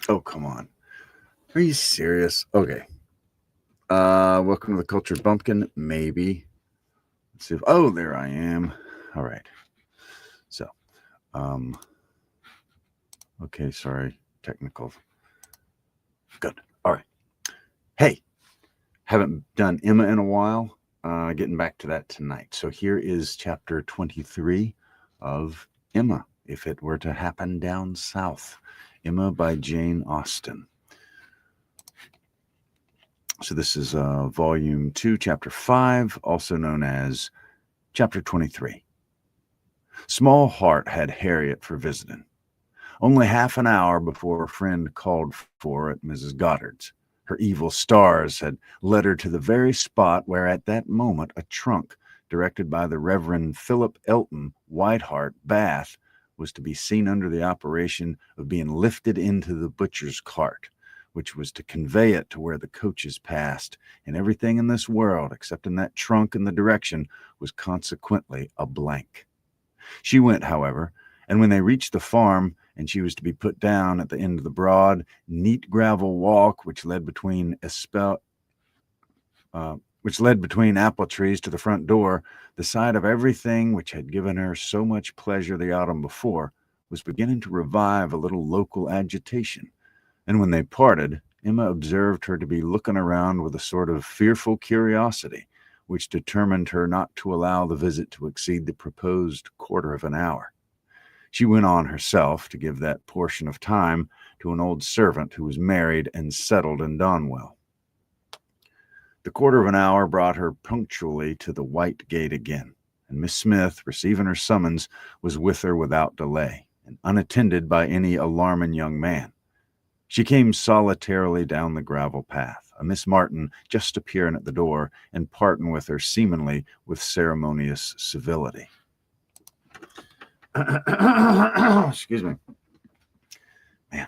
Oh, come on. Are you serious? Okay. Welcome to the Cultured Bumpkin. Maybe. Let's see if. Oh, there I am. All right. So, um, okay. Sorry. Technical. Good. All right. Hey, haven't done Emma in a while. Getting back to that tonight. So here is chapter 23 of Emma. If it were to happen down south. Emma by Jane Austen. So this is volume 2, chapter 5, also known as chapter 23. Small heart had Harriet for visiting. Only half an hour before a friend called for at Mrs. Goddard's. Her evil stars had led her to the very spot where at that moment a trunk, directed by the Reverend Philip Elton, Whitehart, Bath, was to be seen under the operation of being lifted into the butcher's cart, which was to convey it to where the coaches passed, and everything in this world, except in that trunk and the direction, was consequently a blank. She went, however, and when they reached the farm, and she was to be put down at the end of the broad, neat gravel walk which led between apple trees to the front door, the sight of everything which had given her so much pleasure the autumn before was beginning to revive a little local agitation. And when they parted, Emma observed her to be looking around with a sort of fearful curiosity, which determined her not to allow the visit to exceed the proposed quarter of an hour. She went on herself to give that portion of time to an old servant who was married and settled in Donwell. The quarter of an hour brought her punctually to the white gate again, and Miss Smith, receiving her summons, was with her without delay, and unattended by any alarming young man. She came solitarily down the gravel path, a Miss Martin just appearing at the door and parting with her seemingly with ceremonious civility. Excuse me. Man,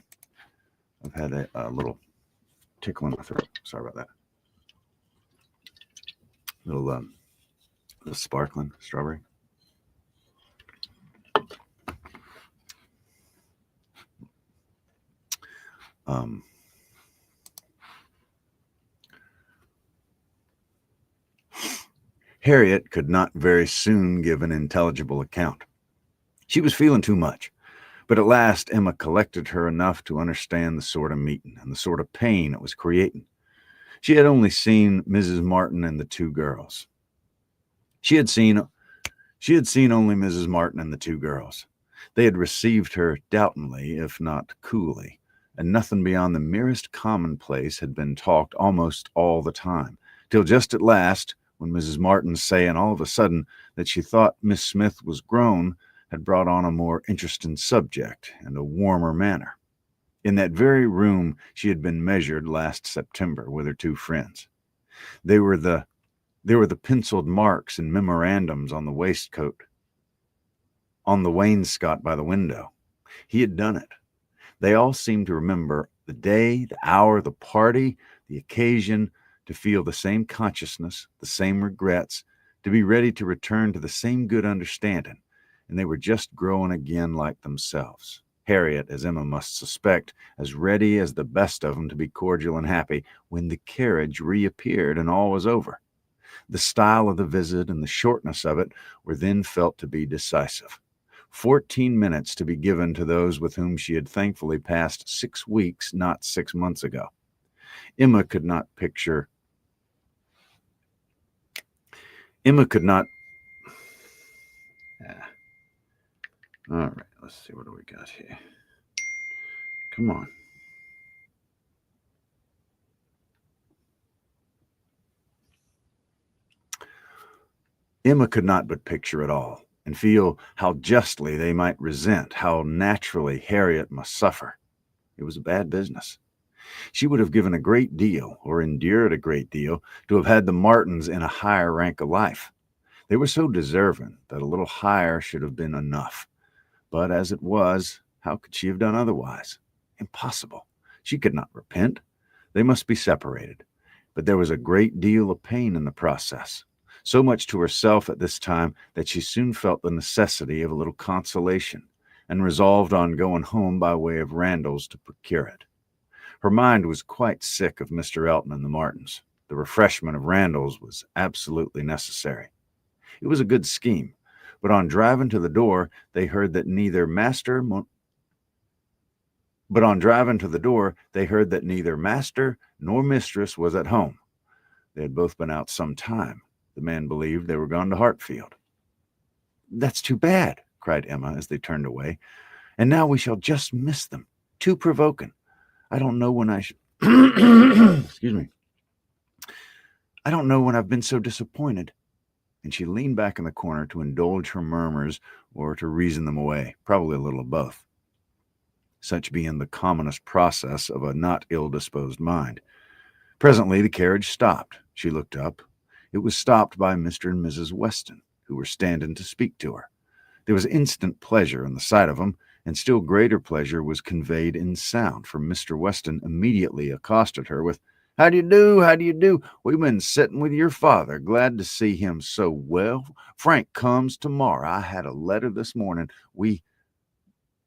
I've had a little tickle in my throat. Sorry about that. Little sparkling strawberry. Harriet could not very soon give an intelligible account. She was feeling too much, but at last Emma collected her enough to understand the sort of meeting and the sort of pain it was creating. She had only seen Mrs. Martin and the two girls. She had seen only Mrs. Martin and the two girls. They had received her doubtingly, if not coolly, and nothing beyond the merest commonplace had been talked almost all the time, till just at last, when Mrs. Martin, saying all of a sudden that she thought Miss Smith was grown, had brought on a more interesting subject and a warmer manner. In that very room she had been measured last September with her two friends. They were the penciled marks and memorandums on the waistcoat, on the wainscot by the window. He had done it. They all seemed to remember the day, the hour, the party, the occasion, to feel the same consciousness, the same regrets, to be ready to return to the same good understanding, and they were just growing again like themselves. Harriet, as Emma must suspect, as ready as the best of them to be cordial and happy, when the carriage reappeared and all was over. The style of the visit and the shortness of it were then felt to be decisive. 14 minutes to be given to those with whom she had thankfully passed 6 weeks, not 6 months ago. Emma could not. All right, let's see, what do we got here? Come on. Emma could not but picture it all, and feel how justly they might resent, how naturally Harriet must suffer. It was a bad business. She would have given a great deal, or endured a great deal, to have had the Martins in a higher rank of life. They were so deserving that a little higher should have been enough. But as it was, how could she have done otherwise? Impossible. She could not repent. They must be separated. But there was a great deal of pain in the process. So much to herself at this time that she soon felt the necessity of a little consolation, and resolved on going home by way of Randall's to procure it. Her mind was quite sick of Mr. Elton and the Martins. The refreshment of Randall's was absolutely necessary. It was a good scheme, but on driving to the door, they heard that neither master nor mistress was at home. They had both been out some time. The man believed they were gone to Hartfield. "That's too bad," cried Emma as they turned away. "And now we shall just miss them. Too provoking. I don't know when excuse me. I don't know when I've been so disappointed." And she leaned back in the corner to indulge her murmurs or to reason them away, probably a little of both. Such being the commonest process of a not ill-disposed mind. Presently the carriage stopped. She looked up. It was stopped by Mr. and Mrs. Weston, who were standing to speak to her. There was instant pleasure in the sight of them, and still greater pleasure was conveyed in sound, for Mr. Weston immediately accosted her with, "How do you do? How do you do? We've been sitting with your father. Glad to see him so well. Frank comes tomorrow. I had a letter this morning. We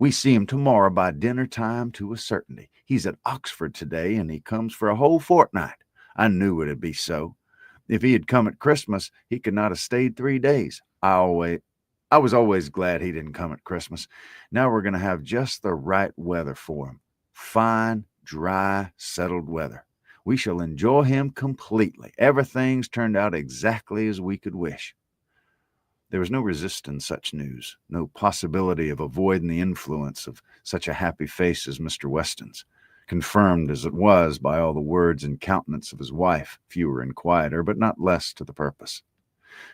see him tomorrow by dinner time to a certainty. He's at Oxford today, and he comes for a whole fortnight. I knew it'd be so. If he had come at Christmas, he could not have stayed 3 days. I was always glad he didn't come at Christmas. Now we're going to have just the right weather for him. Fine, dry, settled weather. We shall enjoy him completely. Everything's turned out exactly as we could wish." There was no resisting such news, no possibility of avoiding the influence of such a happy face as Mr. Weston's, confirmed as it was by all the words and countenance of his wife, fewer and quieter, but not less to the purpose.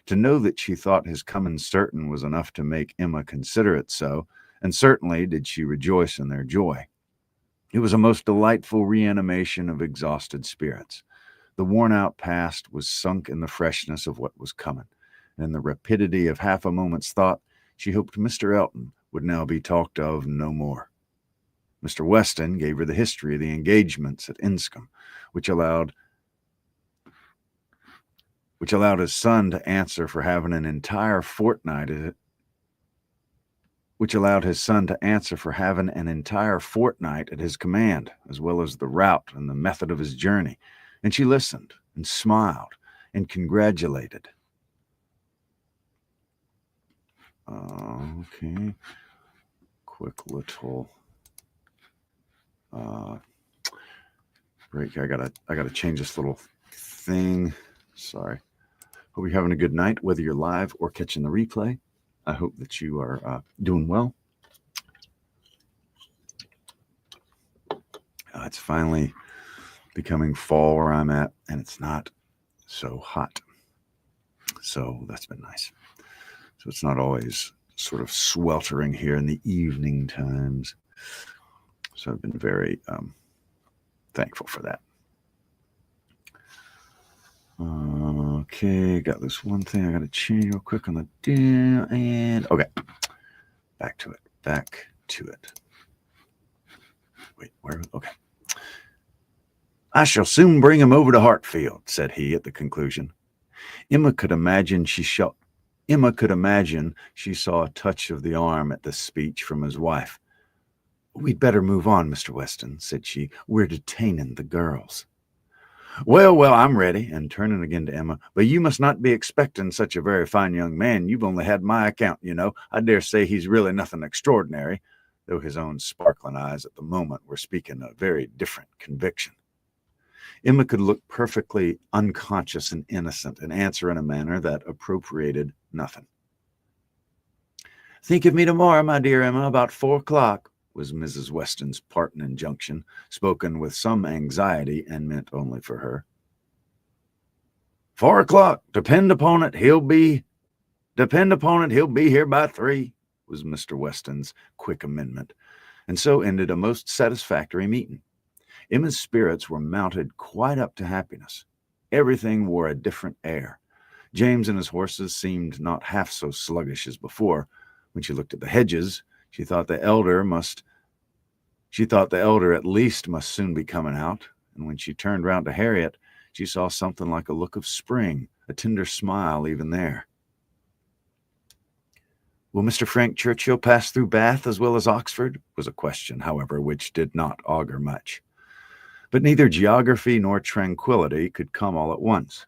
To know that she thought his coming certain was enough to make Emma consider it so, and certainly did she rejoice in their joy. It was a most delightful reanimation of exhausted spirits. The worn-out past was sunk in the freshness of what was coming, and in the rapidity of half a moment's thought, she hoped Mr. Elton would now be talked of no more. Mr. Weston gave her the history of the engagements at Inscombe, which allowed his son to answer for having an entire fortnight at his command, as well as the route and the method of his journey, and she listened and smiled and congratulated. Okay, quick little break. I gotta change this little thing. Sorry. Hope you're having a good night, whether you're live or catching the replay. I hope that you are doing well. It's finally becoming fall where I'm at, and it's not so hot. So that's been nice. So it's not always sort of sweltering here in the evening times. So I've been very thankful for that. Okay, got this one thing I got to change real quick on the dim, and okay, back to it. Wait, where? Okay. "I shall soon bring him over to Hartfield," said he at the conclusion. Emma could imagine she saw a touch of the arm at this speech from his wife. "We'd better move on, Mr. Weston," said she. "We're detaining the girls." Well, I'm ready," and turning again to Emma, "but you must not be expecting such a very fine young man. You've only had my account, you know. I dare say he's really nothing extraordinary," though his own sparkling eyes at the moment were speaking a very different conviction. Emma could look perfectly unconscious and innocent and answer in a manner that appropriated nothing. "Think of me tomorrow, my dear Emma, about 4 o'clock, was Mrs. Weston's parting injunction, spoken with some anxiety and meant only for her. 4 o'clock. Depend upon it, he'll be here by 3, was Mr. Weston's quick amendment, and so ended a most satisfactory meeting. Emma's spirits were mounted quite up to happiness. Everything wore a different air. James and his horses seemed not half so sluggish as before. When she looked at the hedges, she thought the elder at least must soon be coming out, and when she turned round to Harriet, she saw something like a look of spring, a tender smile even there. "Will Mr. Frank Churchill pass through Bath as well as Oxford?" was a question, however, which did not augur much. But neither geography nor tranquility could come all at once,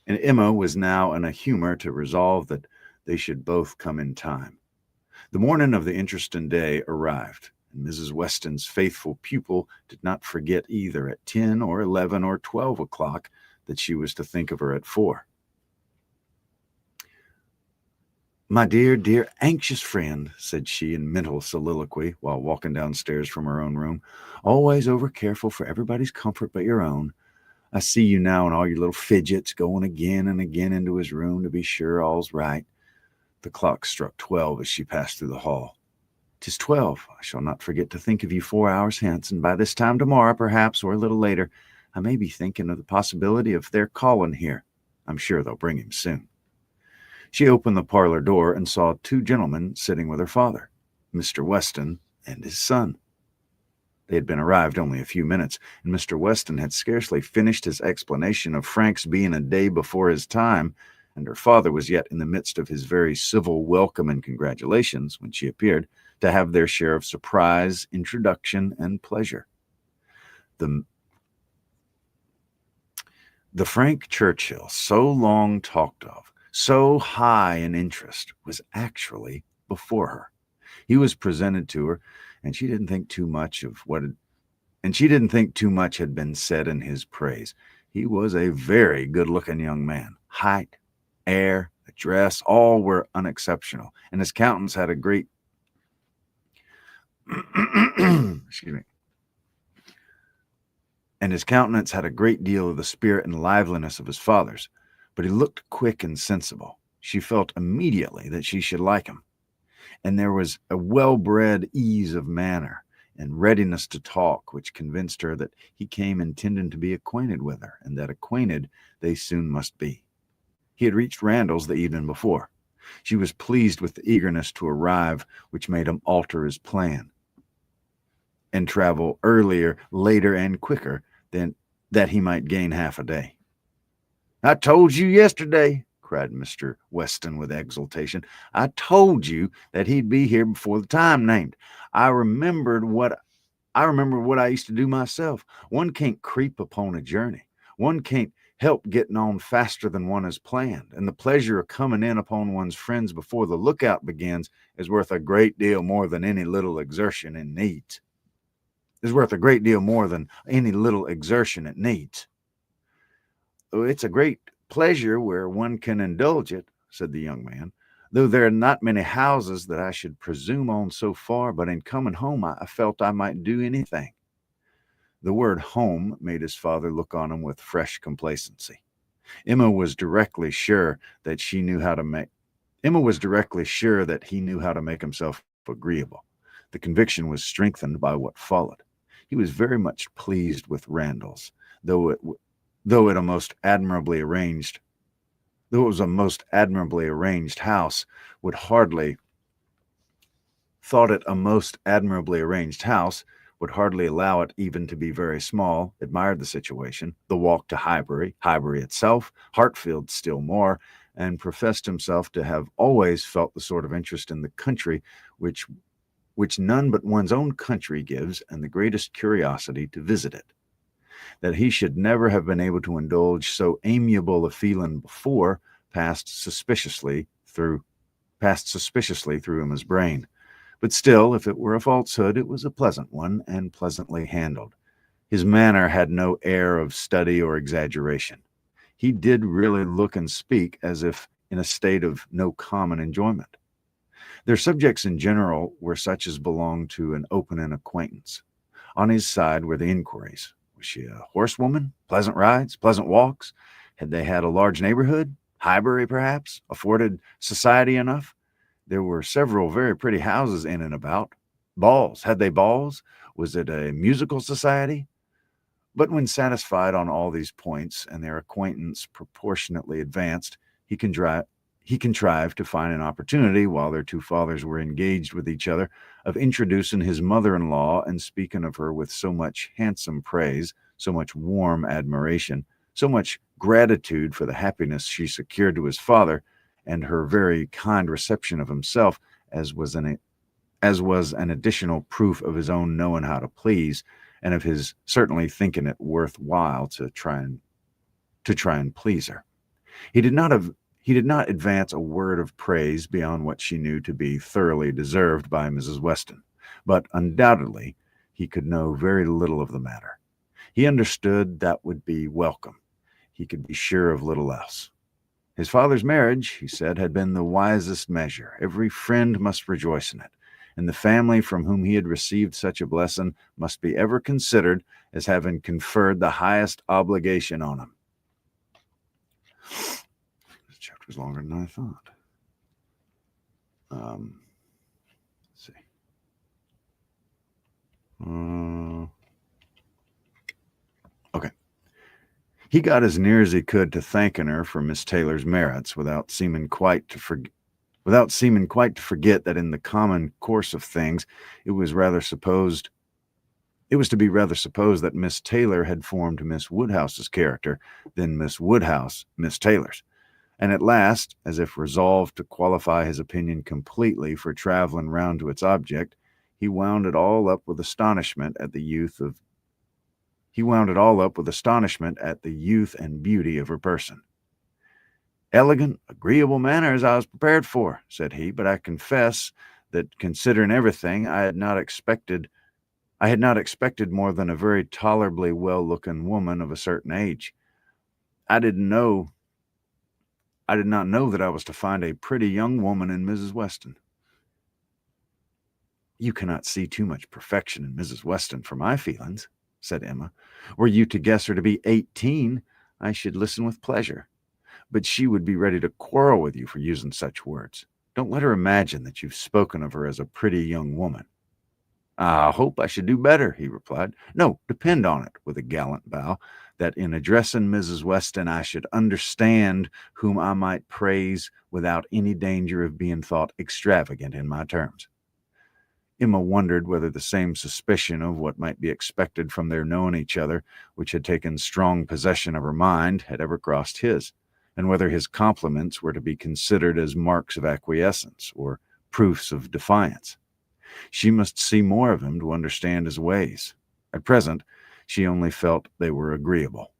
and Emma was now in a humor to resolve that they should both come in time. The morning of the interesting day arrived, and Mrs. Weston's faithful pupil did not forget either at 10 or 11 or 12 o'clock that she was to think of her at 4. "My dear, dear, anxious friend," said she in mental soliloquy while walking downstairs from her own room, "always over careful for everybody's comfort but your own. I see you now in all your little fidgets, going again and again into his room to be sure all's right." The clock struck 12 as she passed through the hall. "'Tis 12. I shall not forget to think of you 4 hours hence, and by this time tomorrow, perhaps, or a little later, I may be thinking of the possibility of their calling here. I'm sure they'll bring him soon." She opened the parlor door and saw 2 gentlemen sitting with her father, Mr. Weston and his son. They had been arrived only a few minutes, and Mr. Weston had scarcely finished his explanation of Frank's being a day before his time, and her father was yet in the midst of his very civil welcome and congratulations when she appeared, to have their share of surprise, introduction, and pleasure. The Frank Churchill, so long talked of, so high in interest, was actually before her. He was presented to her, and she didn't think too much had been said in his praise. He was a very good-looking young man. Height, air, address, all were unexceptional, and his countenance had a great excuse me. And his countenance had a great deal of the spirit and liveliness of his father's, but he looked quick and sensible. She felt immediately that she should like him, and there was a well-bred ease of manner and readiness to talk which convinced her that he came intending to be acquainted with her, and that acquainted they soon must be. He had reached Randall's the evening before. She was pleased with the eagerness to arrive which made him alter his plan and travel earlier, later, and quicker than that he might gain half a day. "I told you yesterday," cried Mr. Weston with exultation. "I told you that he'd be here before the time named. I remembered what I used to do myself. One can't creep upon a journey. One can't help getting on faster than one has planned, and the pleasure of coming in upon one's friends before the lookout begins is worth a great deal more than any little exertion it needs. It's a great pleasure where one can indulge it," said the young man, "though there are not many houses that I should presume on so far, but in coming home I felt I might do anything." The word home made his father look on him with fresh complacency. Emma was directly sure that he knew how to make himself agreeable. The conviction was strengthened by what followed. He was very much pleased with Randall's, though it was a most admirably arranged house, would hardly allow it even to be very small, admired the situation, the walk to Highbury itself, Hartfield still more, and professed himself to have always felt the sort of interest in the country which none but one's own country gives, and the greatest curiosity to visit it. That he should never have been able to indulge so amiable a feeling before passed suspiciously through Emma's brain. But still, if it were a falsehood, it was a pleasant one, and pleasantly handled. His manner had no air of study or exaggeration. He did really look and speak as if in a state of no common enjoyment. Their subjects in general were such as belonged to an open acquaintance. On his side were the inquiries. Was she a horsewoman? Pleasant rides? Pleasant walks? Had they had a large neighborhood? Highbury, perhaps, afforded society enough? There were several very pretty houses in and about. Balls. Had they balls? Was it a musical society? But when satisfied on all these points, and their acquaintance proportionately advanced, he contrived to find an opportunity, while their 2 fathers were engaged with each other, of introducing his mother-in-law and speaking of her with so much handsome praise, so much warm admiration, so much gratitude for the happiness she secured to his father, and her very kind reception of himself, as was an additional proof of his own knowing how to please, and of his certainly thinking it worthwhile to try and please her. He did not advance a word of praise beyond what she knew to be thoroughly deserved by Mrs. Weston, but undoubtedly he could know very little of the matter. He understood that would be welcome. He could be sure of little else. His father's marriage, he said, had been the wisest measure. Every friend must rejoice in it, and the family from whom he had received such a blessing must be ever considered as having conferred the highest obligation on him. This chapter was longer than I thought. Let's see. Okay. He got as near as he could to thanking her for Miss Taylor's merits without seeming quite to forget that in the common course of things it was to be rather supposed that Miss Taylor had formed Miss Woodhouse's character than Miss Woodhouse Miss Taylor's. And at last, as if resolved to qualify his opinion completely for traveling round to its object, he wound it all up with astonishment at the youth and beauty of her person. "Elegant, agreeable manners I was prepared for," said he, "but I confess that, considering everything, I had not expected more than a very tolerably well-looking woman of a certain age. I did not know that I was to find a pretty young woman in Mrs. Weston." "You cannot see too much perfection in Mrs. Weston for my feelings," said Emma. "Were you to guess her to be 18, I should listen with pleasure. But she would be ready to quarrel with you for using such words. Don't let her imagine that you've spoken of her as a pretty young woman." "I hope I should do better," he replied. "No, depend on it," with a gallant bow, "that in addressing Mrs. Weston I should understand whom I might praise without any danger of being thought extravagant in my terms." Emma wondered whether the same suspicion of what might be expected from their knowing each other, which had taken strong possession of her mind, had ever crossed his, and whether his compliments were to be considered as marks of acquiescence or proofs of defiance. She must see more of him to understand his ways. At present, she only felt they were agreeable.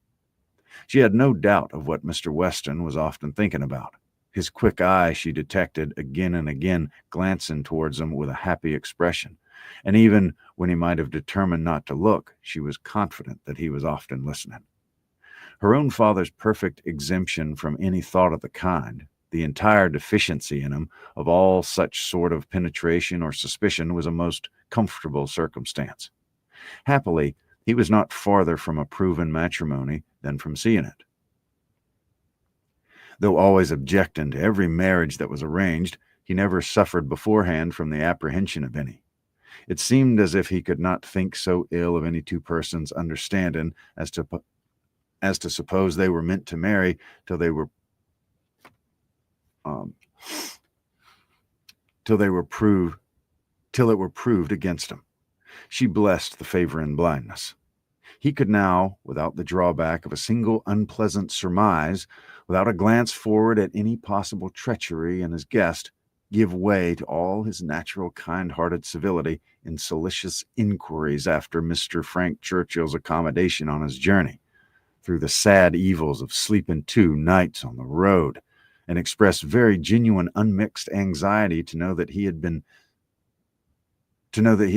She had no doubt of what Mr. Weston was often thinking about. His quick eye she detected again and again glancing towards him with a happy expression, and even when he might have determined not to look, she was confident that he was often listening. Her own father's perfect exemption from any thought of the kind, the entire deficiency in him of all such sort of penetration or suspicion, was a most comfortable circumstance. Happily, he was not farther from approving matrimony than from seeing it. Though always objecting to every marriage that was arranged, he never suffered beforehand from the apprehension of any. It seemed as if he could not think so ill of any two persons understanding as to suppose they were meant to marry till it were proved against him. She blessed the favor in blindness. He could now, without the drawback of a single unpleasant surmise, without a glance forward at any possible treachery in his guest, give way to all his natural kind-hearted civility in solicitous inquiries after Mr. Frank Churchill's accommodation on his journey, through the sad evils of sleeping 2 nights on the road, and expressed very genuine unmixed anxiety to know that he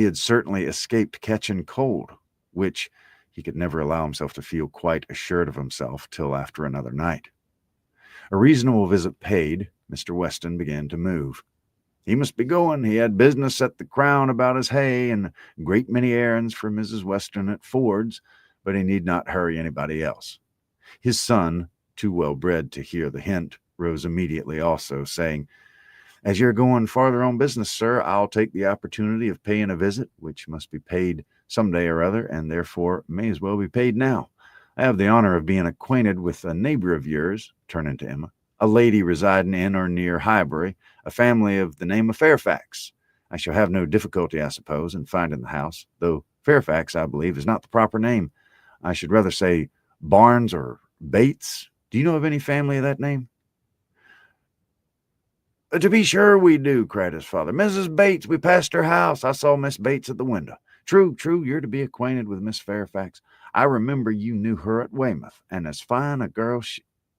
had certainly escaped catching cold, which he could never allow himself to feel quite assured of himself till after another night. A reasonable visit paid, Mr. Weston began to move. He must be going. He had business at the Crown about his hay, and a great many errands for Mrs. Weston at Ford's, but he need not hurry anybody else. His son, too well bred to hear the hint, rose immediately also, saying, "As you're going farther on business, sir, I'll take the opportunity of paying a visit, which must be paid some day or other, and therefore may as well be paid now. I have the honor of being acquainted with a neighbor of yours," turning to Emma, "a lady residing in or near Highbury, a family of the name of Fairfax. I shall have no difficulty, I suppose, in finding the house, though Fairfax, I believe, is not the proper name. I should rather say Barnes or Bates. Do you know of any family of that name?" "To be sure we do," cried his father. "Mrs. Bates, we passed her house. I saw Miss Bates at the window. True, true, you're to be acquainted with Miss Fairfax. I remember you knew her at Weymouth, and as fine a girl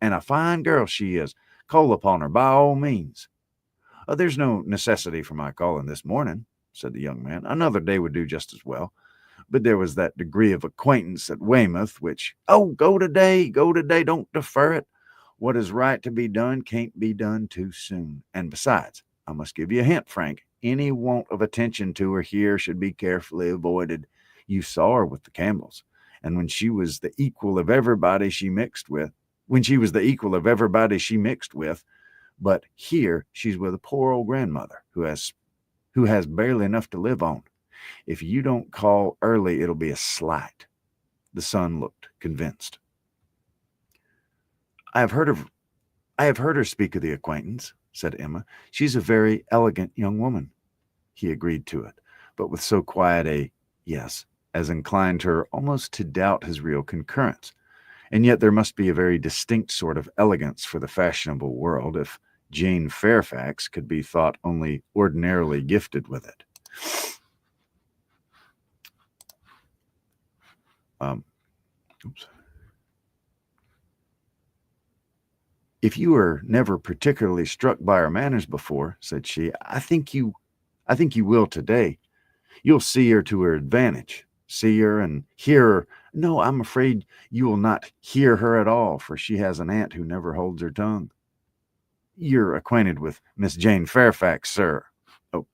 and a fine girl she is. Call upon her by all means. There's no necessity for my calling this morning, said the young man. Another day would do just as well. But there was that degree of acquaintance at Weymouth which, oh, go today, don't defer it. What is right to be done can't be done too soon. And besides, I must give you a hint, Frank. Any want of attention to her here should be carefully avoided. You saw her with the Campbells, and when she was the equal of everybody she mixed with, but here she's with a poor old grandmother who has barely enough to live on. If you don't call early, it'll be a slight. The son looked convinced. I have heard her speak of the acquaintance, said Emma. She's a very elegant young woman. He agreed to it, but with so quiet a yes as inclined her almost to doubt his real concurrence. And yet there must be a very distinct sort of elegance for the fashionable world if Jane Fairfax could be thought only ordinarily gifted with it. If you were never particularly struck by her manners before, said she, I think you will today. You'll see her to her advantage. See her and hear her. No, I'm afraid you will not hear her at all, for she has an aunt who never holds her tongue. You're acquainted with Miss Jane Fairfax, sir. Oh,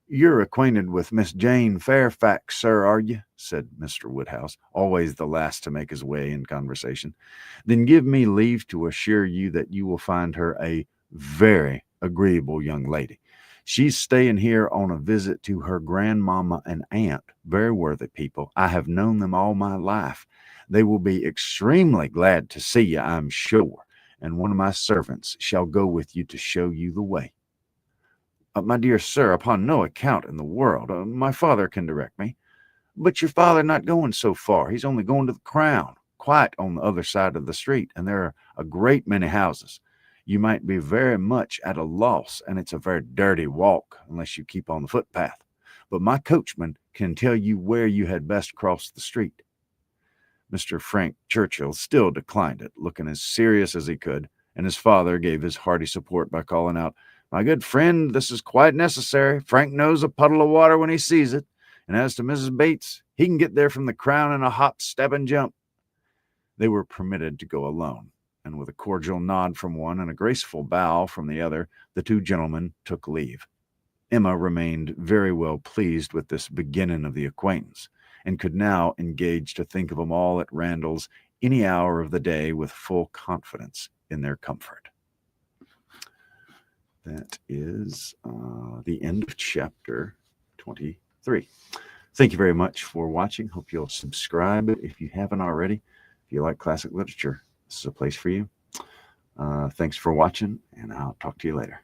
you're acquainted with Miss Jane Fairfax, sir, are you? Said Mr. Woodhouse, always the last to make his way in conversation. Then give me leave to assure you that you will find her a very agreeable young lady. She's staying here on a visit to her grandmama and aunt, very worthy people. I have known them all my life. They will be extremely glad to see you, I'm sure, and one of my servants shall go with you to show you the way. My dear sir, upon no account in the world. My father can direct me. But your father not going so far. He's only going to the Crown, quite on the other side of the street, and there are a great many houses. You might be very much at a loss, and it's a very dirty walk unless you keep on the footpath. But my coachman can tell you where you had best cross the street. Mr. Frank Churchill still declined it, looking as serious as he could, and his father gave his hearty support by calling out, My good friend, this is quite necessary. Frank knows a puddle of water when he sees it. And as to Mrs. Bates, he can get there from the Crown in a hop, step, and jump. They were permitted to go alone, and with a cordial nod from one and a graceful bow from the other, the two gentlemen took leave. Emma remained very well pleased with this beginning of the acquaintance, and could now engage to think of them all at Randall's any hour of the day with full confidence in their comfort. That is the end of chapter 23. Thank you very much for watching. Hope you'll subscribe if you haven't already. If you like classic literature, this is a place for you. Thanks for watching, and I'll talk to you later.